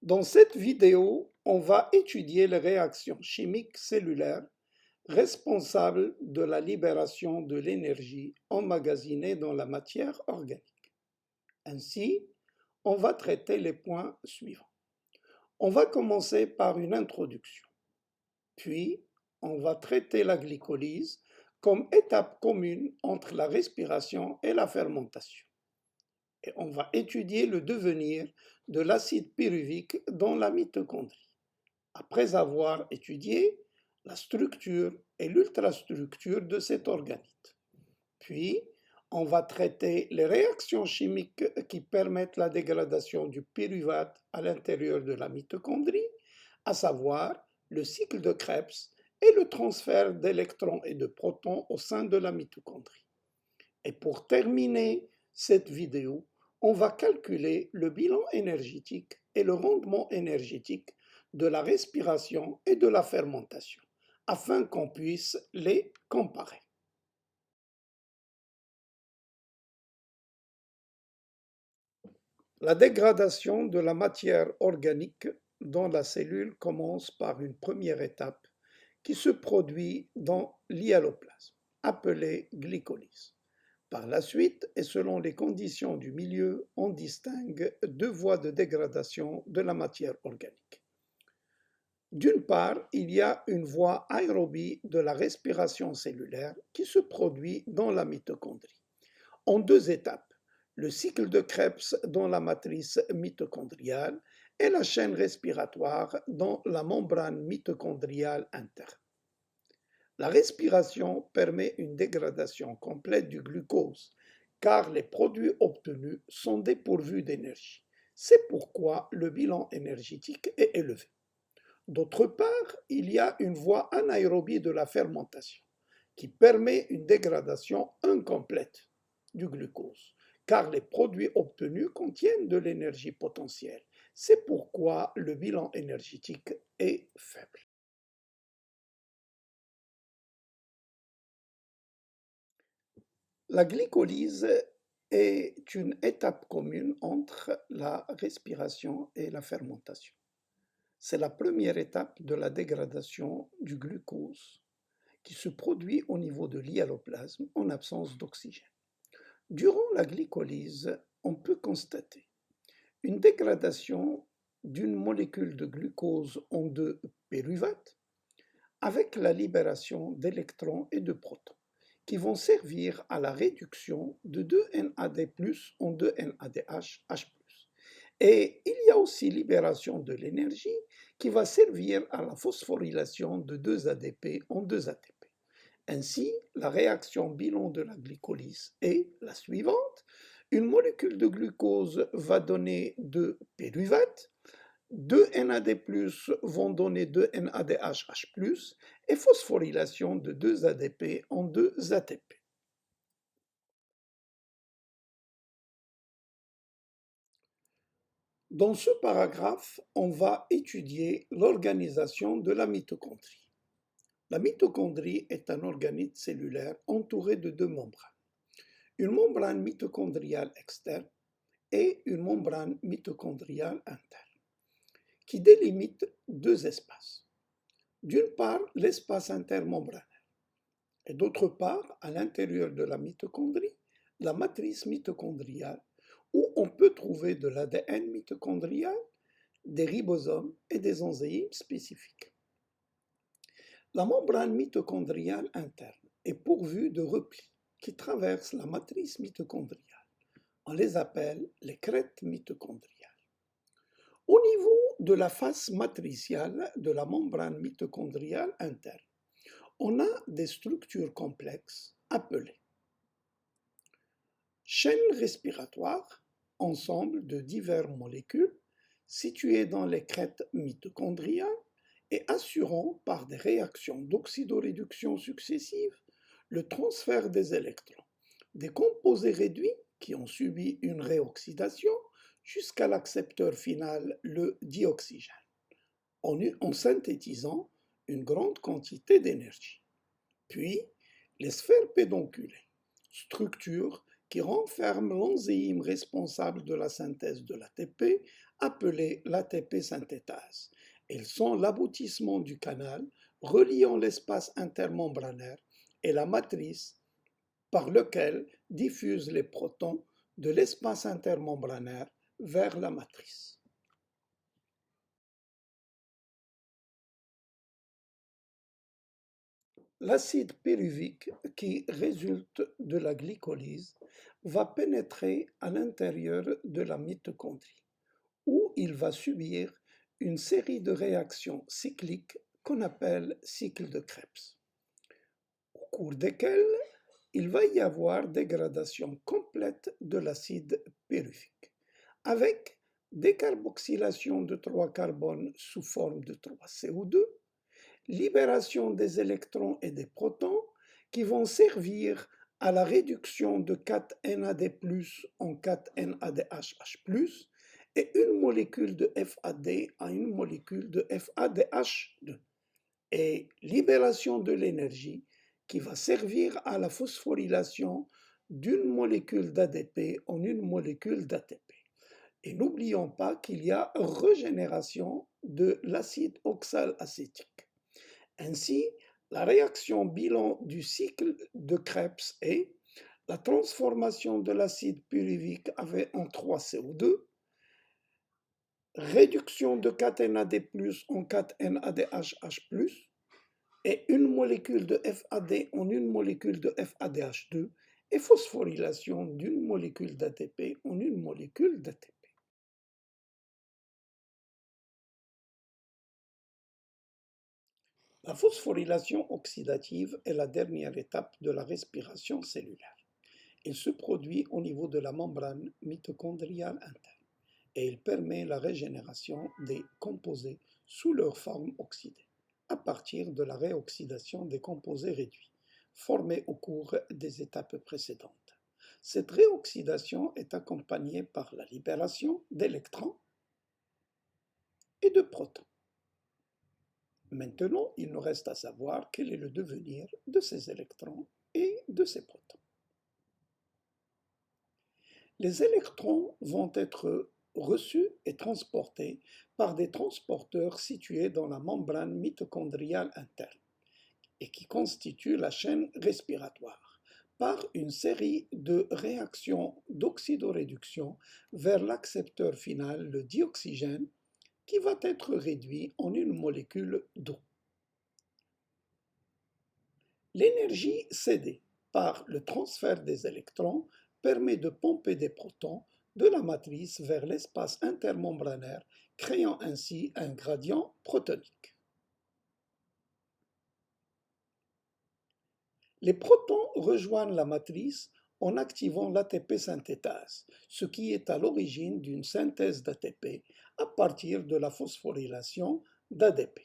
Dans cette vidéo, on va étudier les réactions chimiques cellulaires responsables de la libération de l'énergie emmagasinée dans la matière organique. Ainsi, on va traiter les points suivants. On va commencer par une introduction. Puis, on va traiter la glycolyse comme étape commune entre la respiration et la fermentation. Et on va étudier le devenir de l'acide pyruvique dans la mitochondrie. Après avoir étudié la structure et l'ultrastructure de cet organite. Puis, on va traiter les réactions chimiques qui permettent la dégradation du pyruvate à l'intérieur de la mitochondrie, à savoir le cycle de Krebs et le transfert d'électrons et de protons au sein de la mitochondrie. Et pour terminer cette vidéo, on va calculer le bilan énergétique et le rendement énergétique de la respiration et de la fermentation, afin qu'on puisse les comparer. La dégradation de la matière organique dans la cellule commence par une première étape qui se produit dans l'hyaloplasme, appelée glycolyse. Par la suite, et selon les conditions du milieu, on distingue deux voies de dégradation de la matière organique. D'une part, il y a une voie aérobie de la respiration cellulaire qui se produit dans la mitochondrie, en deux étapes, le cycle de Krebs dans la matrice mitochondriale et la chaîne respiratoire dans la membrane mitochondriale interne. La respiration permet une dégradation complète du glucose, car les produits obtenus sont dépourvus d'énergie. C'est pourquoi le bilan énergétique est élevé. D'autre part, il y a une voie anaérobie de la fermentation, qui permet une dégradation incomplète du glucose, car les produits obtenus contiennent de l'énergie potentielle. C'est pourquoi le bilan énergétique est faible. La glycolyse est une étape commune entre la respiration et la fermentation. C'est la première étape de la dégradation du glucose qui se produit au niveau de l'hyaloplasme en absence d'oxygène. Durant la glycolyse, on peut constater une dégradation d'une molécule de glucose en deux pyruvates avec la libération d'électrons et de protons qui vont servir à la réduction de 2NAD+ en 2NADH+. Et il y a aussi libération de l'énergie qui va servir à la phosphorylation de 2 ADP en 2 ATP. Ainsi, la réaction bilan de la glycolyse est la suivante. Une molécule de glucose va donner 2 pyruvates, 2 NAD+ vont donner 2 NADH+, et phosphorylation de 2 ADP en 2 ATP. Dans ce paragraphe, on va étudier l'organisation de la mitochondrie. La mitochondrie est un organite cellulaire entouré de deux membranes. Une membrane mitochondriale externe et une membrane mitochondriale interne, qui délimitent deux espaces. D'une part, l'espace intermembranaire, et d'autre part, à l'intérieur de la mitochondrie, la matrice mitochondriale, où on peut trouver de l'ADN mitochondrial, des ribosomes et des enzymes spécifiques. La membrane mitochondriale interne est pourvue de replis qui traversent la matrice mitochondriale. On les appelle les crêtes mitochondriales. Au niveau de la face matriciale de la membrane mitochondriale interne, on a des structures complexes appelées chaînes respiratoires, ensemble de diverses molécules situées dans les crêtes mitochondriales et assurant par des réactions d'oxydoréduction successives le transfert des électrons, des composés réduits qui ont subi une réoxydation jusqu'à l'accepteur final, le dioxygène, en synthétisant une grande quantité d'énergie. Puis, les sphères pédonculées, structures qui renferme l'enzyme responsable de la synthèse de l'ATP, appelée l'ATP synthétase. Elles sont l'aboutissement du canal reliant l'espace intermembranaire et la matrice par lequel diffusent les protons de l'espace intermembranaire vers la matrice. L'acide pyruvique qui résulte de la glycolyse va pénétrer à l'intérieur de la mitochondrie, où il va subir une série de réactions cycliques qu'on appelle cycle de Krebs, au cours desquelles il va y avoir dégradation complète de l'acide pyruvique, avec décarboxylation de 3 carbones sous forme de 3CO2, libération des électrons et des protons qui vont servir à la réduction de 4NAD+ en 4NADH+, et une molécule de FAD à une molécule de FADH2, et libération de l'énergie qui va servir à la phosphorylation d'une molécule d'ADP en une molécule d'ATP. Et n'oublions pas qu'il y a régénération de l'acide oxalacétique. Ainsi, la réaction bilan du cycle de Krebs est la transformation de l'acide pyruvique en 3CO2, réduction de 4NAD+ en 4NADH+, et une molécule de FAD en une molécule de FADH2, et phosphorylation d'une molécule d'ATP en une molécule d'ATP. La phosphorylation oxydative est la dernière étape de la respiration cellulaire. Elle se produit au niveau de la membrane mitochondriale interne et elle permet la régénération des composés sous leur forme oxydée, à partir de la réoxydation des composés réduits, formés au cours des étapes précédentes. Cette réoxydation est accompagnée par la libération d'électrons et de protons. Maintenant, il nous reste à savoir quel est le devenir de ces électrons et de ces protons. Les électrons vont être reçus et transportés par des transporteurs situés dans la membrane mitochondriale interne et qui constituent la chaîne respiratoire par une série de réactions d'oxydoréduction vers l'accepteur final, le dioxygène, qui va être réduit en une molécule d'eau. L'énergie cédée par le transfert des électrons permet de pomper des protons de la matrice vers l'espace intermembranaire, créant ainsi un gradient protonique. Les protons rejoignent la matrice en activant l'ATP synthétase, ce qui est à l'origine d'une synthèse d'ATP à partir de la phosphorylation d'ADP.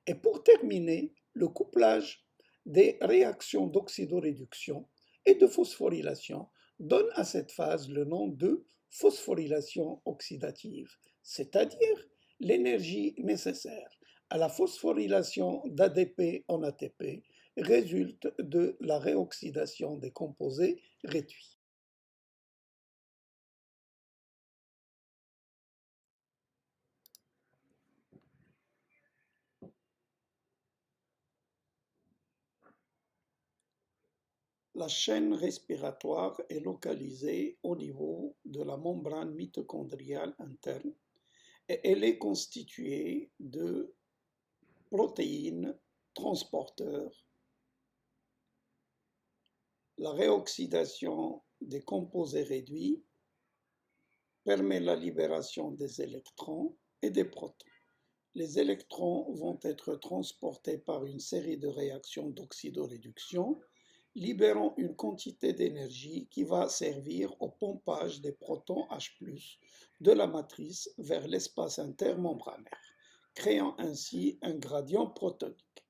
Et pour terminer, le couplage des réactions d'oxydoréduction et de phosphorylation donne à cette phase le nom de phosphorylation oxydative, c'est-à-dire l'énergie nécessaire à la phosphorylation d'ADP en ATP résulte de la réoxydation des composés réduits. La chaîne respiratoire est localisée au niveau de la membrane mitochondriale interne et elle est constituée de protéines transporteurs. La réoxydation des composés réduits permet la libération des électrons et des protons. Les électrons vont être transportés par une série de réactions d'oxydoréduction, libérant une quantité d'énergie qui va servir au pompage des protons H+, de la matrice vers l'espace intermembranaire, créant ainsi un gradient protonique.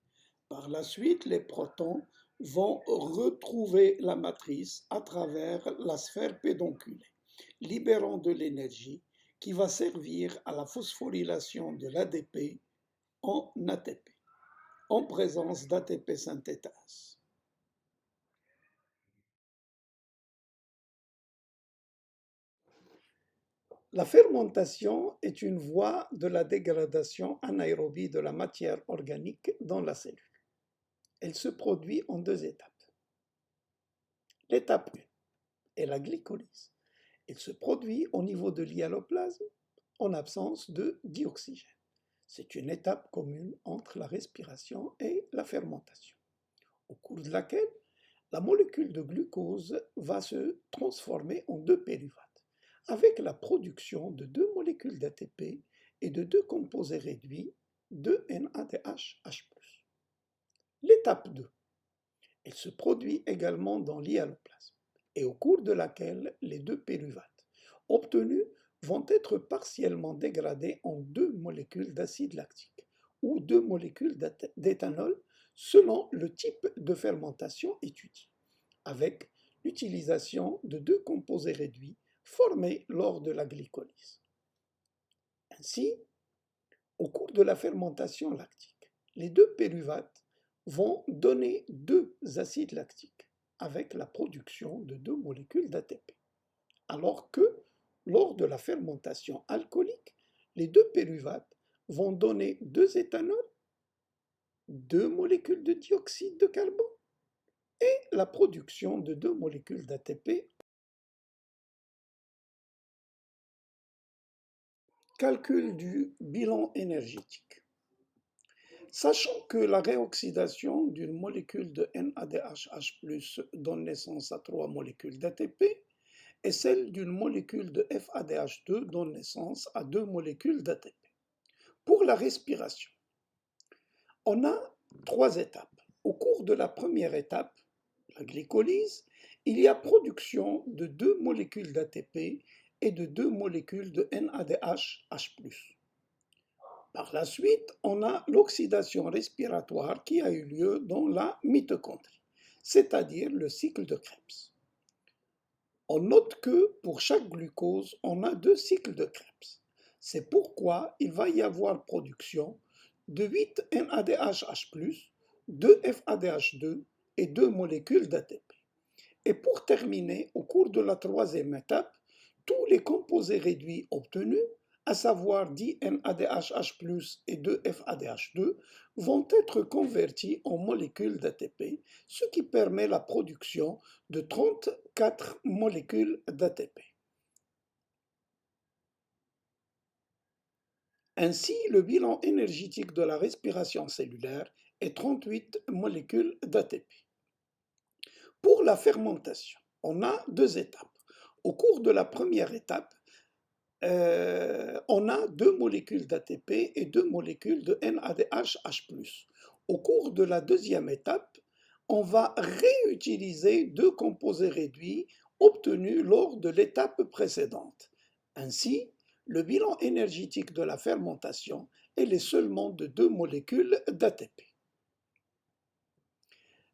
Par la suite, les protons vont retrouver la matrice à travers la sphère pédonculée, libérant de l'énergie qui va servir à la phosphorylation de l'ADP en ATP, en présence d'ATP synthétase. La fermentation est une voie de la dégradation anaérobie de la matière organique dans la cellule. Elle se produit en deux étapes. L'étape 1 est la glycolyse. Elle se produit au niveau de l'hyaloplasme en absence de dioxygène. C'est une étape commune entre la respiration et la fermentation, au cours de laquelle la molécule de glucose va se transformer en deux pyruvates, avec la production de deux molécules d'ATP et de deux composés réduits de NADH+. L'étape 2, elle se produit également dans l'hyaloplasme, et au cours de laquelle les deux pyruvates obtenus vont être partiellement dégradés en deux molécules d'acide lactique ou deux molécules d'éthanol selon le type de fermentation étudié, avec l'utilisation de deux composés réduits formés lors de la glycolyse. Ainsi, au cours de la fermentation lactique, les deux pyruvates vont donner deux acides lactiques avec la production de deux molécules d'ATP, alors que lors de la fermentation alcoolique, les deux pyruvates vont donner deux éthanols, deux molécules de dioxyde de carbone et la production de deux molécules d'ATP. Calcul du bilan énergétique. Sachant que la réoxydation d'une molécule de NADH+ donne naissance à trois molécules d'ATP et celle d'une molécule de FADH2 donne naissance à deux molécules d'ATP. Pour la respiration, on a trois étapes. Au cours de la première étape, la glycolyse, il y a production de deux molécules d'ATP et de deux molécules de NADH+. Par la suite, on a l'oxydation respiratoire qui a eu lieu dans la mitochondrie, c'est-à-dire le cycle de Krebs. On note que pour chaque glucose, on a deux cycles de Krebs. C'est pourquoi il va y avoir production de 8 NADH+, 2 FADH2 et 2 molécules d'ATP. Et pour terminer, au cours de la troisième étape, tous les composés réduits obtenus, à savoir 10 NADH+ et 2 FADH2, vont être convertis en molécules d'ATP, ce qui permet la production de 34 molécules d'ATP. Ainsi, le bilan énergétique de la respiration cellulaire est 38 molécules d'ATP. Pour la fermentation, on a deux étapes. Au cours de la première étape, on a deux molécules d'ATP et deux molécules de NADH+. Au cours de la deuxième étape, on va réutiliser deux composés réduits obtenus lors de l'étape précédente. Ainsi, le bilan énergétique de la fermentation est seulement de deux molécules d'ATP.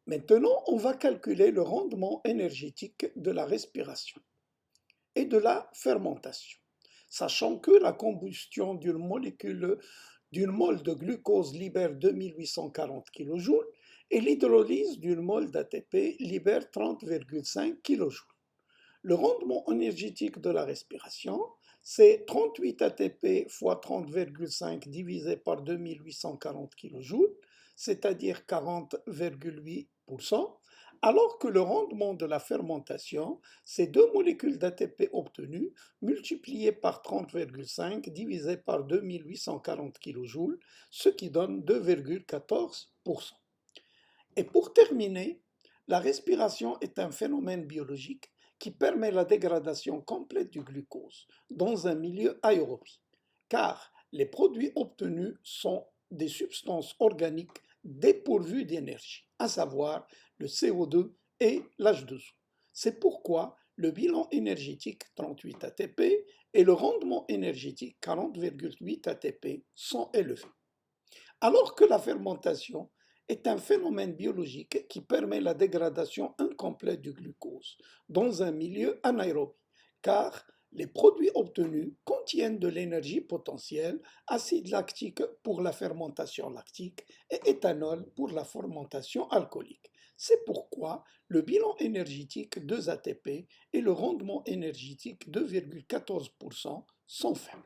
Maintenant, on va calculer le rendement énergétique de la respiration et de la fermentation, sachant que la combustion d'une mole de glucose libère 2840 kJ et l'hydrolyse d'une mole d'ATP libère 30,5 kJ. Le rendement énergétique de la respiration, c'est 38 ATP fois 30,5 divisé par 2840 kJ, c'est-à-dire 40,8%, alors que le rendement de la fermentation, c'est deux molécules d'ATP obtenues multipliées par 30,5 divisé par 2840 kJ, ce qui donne 2,14%. Et pour terminer, la respiration est un phénomène biologique qui permet la dégradation complète du glucose dans un milieu aérobie, car les produits obtenus sont des substances organiques dépourvues d'énergie, à savoir le CO2 et l'H2O. C'est pourquoi le bilan énergétique 38 ATP et le rendement énergétique 40,8 ATP sont élevés. Alors que la fermentation est un phénomène biologique qui permet la dégradation incomplète du glucose dans un milieu anaérobie, car les produits obtenus contiennent de l'énergie potentielle, acide lactique pour la fermentation lactique et éthanol pour la fermentation alcoolique. C'est pourquoi le bilan énergétique 2 ATP et le rendement énergétique 2,14% sont fermées.